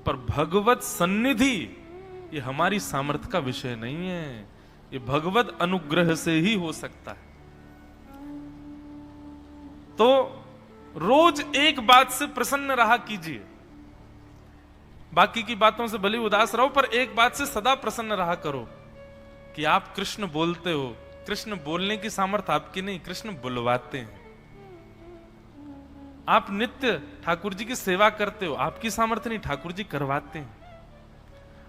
पर भगवत सन्निधि ये हमारी सामर्थ्य का विषय नहीं है, ये भगवत अनुग्रह से ही हो सकता है। तो रोज एक बात से प्रसन्न रहा कीजिए, बाकी की बातों से भले उदास रहो, पर एक बात से सदा प्रसन्न रहा करो कि आप कृष्ण बोलते हो। कृष्ण बोलने की सामर्थ्य आपकी नहीं, कृष्ण बुलवाते हैं। आप नित्य ठाकुर जी की सेवा करते हो, आपकी सामर्थ्य नहीं, ठाकुर जी करवाते हैं।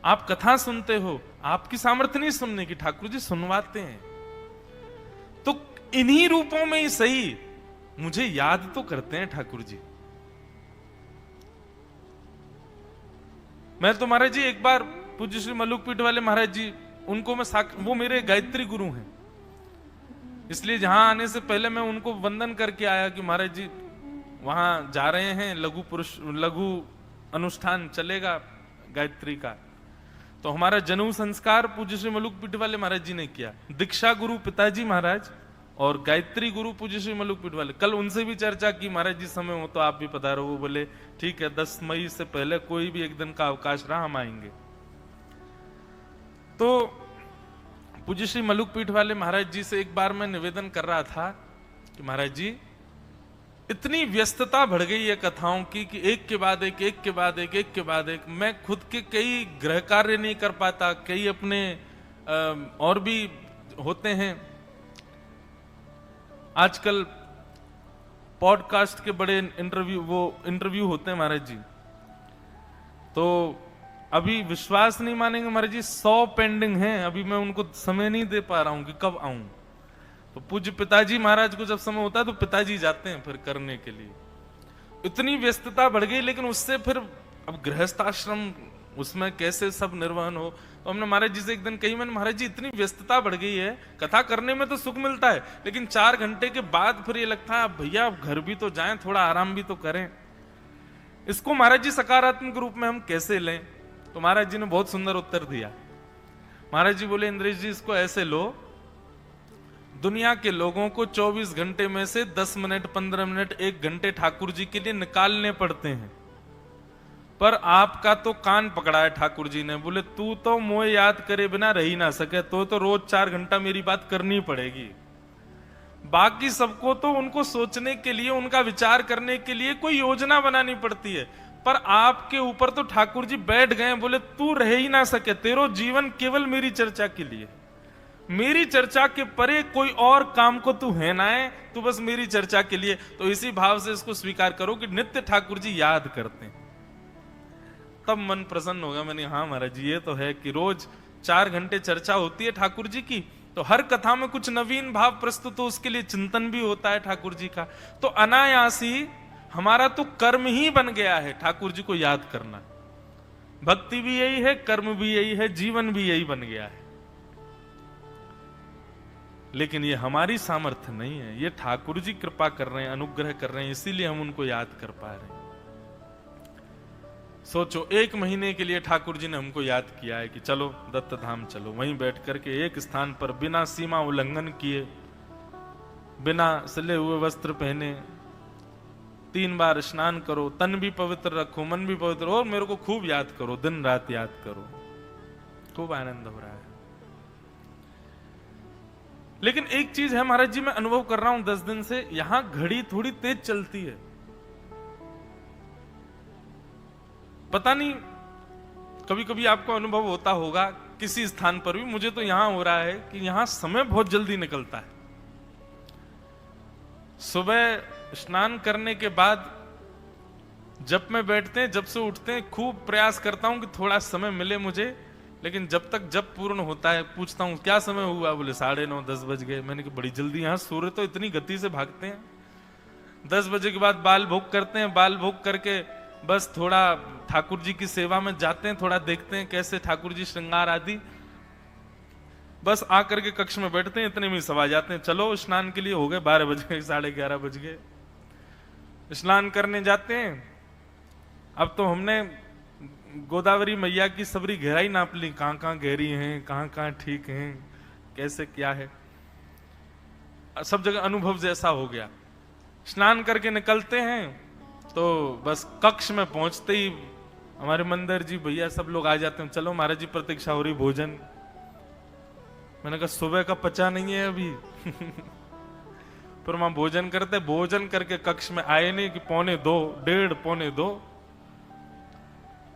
आप कथा सुनते हो, आपकी सामर्थ्य नहीं सुनने की, ठाकुर जी सुनवाते हैं। तो इन्हीं रूपों में ही सही मुझे याद तो करते हैं ठाकुर जी। मैं तो महाराज जी एक बार पूज्य श्री मलुकपीठ वाले महाराज जी, उनको मैं वो मेरे गायत्री गुरु हैं, इसलिए जहां आने से पहले मैं उनको वंदन करके आया कि महाराज जी वहां जा रहे हैं, लघु अनुष्ठान चलेगा गायत्री का। तो हमारा जनेऊ संस्कार पूज्य श्री मलुकपीठ वाले महाराज जी ने किया। दीक्षा गुरु पिताजी महाराज और गायत्री गुरु पूज्य श्री मलुकपीठ वाले। कल उनसे भी चर्चा की, महाराज जी समय हो तो आप भी पधारो। वो बोले ठीक है, 10 मई से पहले कोई भी एक दिन का अवकाश रहा हम आएंगे। तो पूज्य श्री मलुकपीठ वाले महाराज जी से एक बार मैं निवेदन कर रहा था कि महाराज जी इतनी व्यस्तता बढ़ गई है कथाओं की कि एक के बाद एक, एक के बाद एक, एक के बाद एक, मैं खुद के कई गृह कार्य नहीं कर पाता, कई अपने और भी होते हैं। आजकल पॉडकास्ट के बड़े इंटरव्यू होते हैं महाराज जी, तो अभी विश्वास नहीं मानेंगे महाराज जी, 100 पेंडिंग हैं। अभी मैं उनको समय नहीं दे पा रहा हूं कि कब आऊं। तो पूज्य पिताजी महाराज को जब समय होता है तो पिताजी जाते हैं फिर करने के लिए। इतनी व्यस्तता बढ़ गई, लेकिन उससे फिर अब गृहस्थाश्रम उसमें कैसे सब निर्वहन हो। तो हमने महाराज जी से एक दिन कही, मैंने महाराज जी इतनी व्यस्तता बढ़ गई है, कथा करने में तो सुख मिलता है, लेकिन 4 घंटे के बाद फिर ये लगता है भैया घर भी तो जाएं, थोड़ा आराम भी तो करें। इसको महाराज जी सकारात्मक रूप में हम कैसे लें? तो महाराज जी ने बहुत सुंदर उत्तर दिया। महाराज जी बोले, इंद्रेश जी इसको ऐसे लो, दुनिया के लोगों को 24 घंटे में से 10 मिनट, 15 मिनट, 1 घंटे ठाकुर जी के लिए निकालने पड़ते हैं, पर आपका तो कान पकड़ा है ठाकुर जी ने। बोले तू तो मोह याद करे बिना रह ही ना सके, तो रोज 4 घंटा मेरी बात करनी पड़ेगी। बाकी सबको तो उनको सोचने के लिए, उनका विचार करने के लिए कोई योजना बनानी पड़ती है, पर आपके ऊपर तो ठाकुर जी बैठ गए। बोले तू रह ही ना सके, तेरो जीवन केवल मेरी चर्चा के लिए, मेरी चर्चा के परे कोई और काम को तू है ना है, तू बस मेरी चर्चा के लिए। तो इसी भाव से इसको स्वीकार करो कि नित्य ठाकुर जी याद करते हैं, तब मन प्रसन्न होगा। मैंने हाँ महाराज जी ये तो है कि रोज 4 घंटे चर्चा होती है ठाकुर जी की, तो हर कथा में कुछ नवीन भाव प्रस्तुत हो, उसके लिए चिंतन भी होता है ठाकुर जी का। तो अनायासी हमारा तो कर्म ही बन गया है ठाकुर जी को याद करना। भक्ति भी यही है, कर्म भी यही है, जीवन भी यही बन गया है। लेकिन ये हमारी सामर्थ्य नहीं है, ये ठाकुर जी कृपा कर रहे हैं, अनुग्रह कर रहे हैं, इसीलिए हम उनको याद कर पा रहे हैं। सोचो 1 महीने के लिए ठाकुर जी ने हमको याद किया है कि चलो दत्त धाम चलो, वहीं बैठ करके एक स्थान पर बिना सीमा उल्लंघन किए, बिना सिले हुए वस्त्र पहने 3 बार स्नान करो, तन भी पवित्र रखो, मन भी पवित्र, और मेरे को खूब याद करो, दिन रात याद करो। खूब आनंद हो रहा है। लेकिन एक चीज है महाराज जी, मैं अनुभव कर रहा हूं 10 दिन से, यहां घड़ी थोड़ी तेज चलती है। पता नहीं कभी कभी आपको अनुभव होता होगा किसी स्थान पर भी, मुझे तो यहां हो रहा है कि यहां समय बहुत जल्दी निकलता है। सुबह स्नान करने के बाद जब में बैठते हैं, जब से उठते हैं, खूब प्रयास करता हूं कि थोड़ा समय मिले मुझे, लेकिन जब तक जब पूर्ण होता है पूछता हूं क्या समय हुआ, बोले 9:30 10 बज गए। मैंने कहा बड़ी जल्दी, यहां सूर्य तो इतनी गति से भागते हैं। 10 बजे के बाद बाल भोग करते हैं, बाल भोग करके बस थोड़ा ठाकुर जी की सेवा में जाते हैं, थोड़ा देखते हैं कैसे ठाकुर जी श्रृंगार आदि, बस आकर के कक्ष में बैठते हैं, इतने में सवा जाते हैं, चलो स्नान के लिए हो गए 12 बज गए, 11:30 बज गए। स्नान करने जाते हैं, अब तो हमने गोदावरी मैया की सबरी गहराई नाप ली, कहां कहां गहरी हैं, कहां कहां ठीक हैं, कैसे क्या है, सब जगह अनुभव जैसा हो गया। स्नान करके निकलते हैं तो बस कक्ष में पहुंचते ही हमारे मंदिर जी भैया सब लोग आ जाते हैं, चलो महाराज जी प्रतीक्षा हो रही भोजन। मैंने कहा सुबह का पचा नहीं है अभी। पर वहां भोजन करते, भोजन करके कक्ष में आए नहीं कि 1:45, 1:30, 2:45।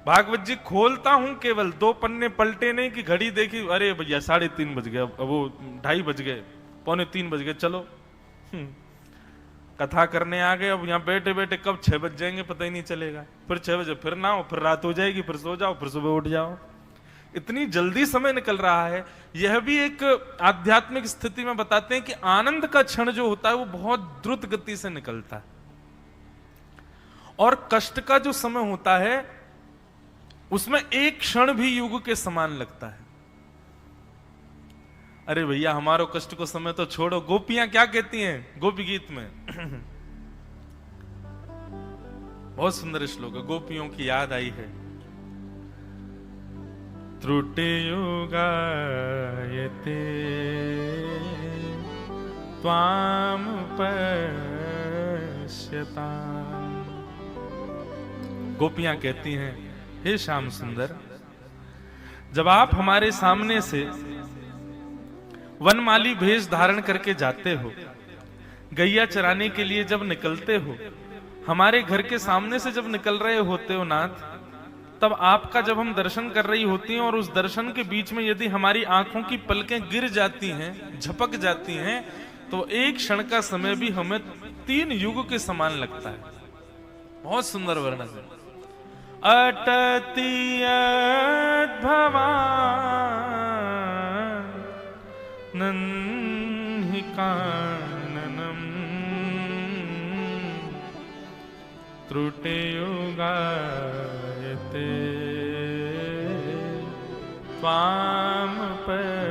भागवत जी खोलता हूं, केवल 2 पन्ने पलटे नहीं कि घड़ी देखी, अरे भैया 3:30 बज गए, वो 2:30 बज गए, 2:45 बज गए, चलो कथा करने आ गए। अब यहाँ बैठे बैठे कब 6 बज जाएंगे पता ही नहीं चलेगा। फिर 6 बजे फिर ना हो, फिर रात हो जाएगी, फिर सो जाओ, फिर सुबह उठ जाओ। इतनी जल्दी समय निकल रहा है। यह भी एक आध्यात्मिक स्थिति में बताते हैं कि आनंद का क्षण जो होता है वो बहुत द्रुत गति से निकलता है, और कष्ट का जो समय होता है उसमें एक क्षण भी युग के समान लगता है। अरे भैया हमारो कष्ट को समय तो छोड़ो, गोपियां क्या कहती हैं गोपी गीत में। बहुत सुंदर श्लोक है, गोपियों की याद आई है। त्रुटियुगायते त्वाम पश्यताम्। गोपियां कहती हैं, हे श्याम सुंदर, जब आप हमारे सामने से वनमाली भेष धारण करके जाते हो, गैया चराने के लिए जब निकलते हो, हमारे घर के सामने से जब निकल रहे होते हो नाथ, तब आपका जब हम दर्शन कर रही होती हैं और उस दर्शन के बीच में यदि हमारी आंखों की पलकें गिर जाती हैं, झपक जाती हैं, तो एक क्षण का समय भी हमें 3 युग के समान लगता है। बहुत सुंदर वर्णन है। अटति नन्हि काननम त्रुटियुगायते त्वाम पश्यताम्।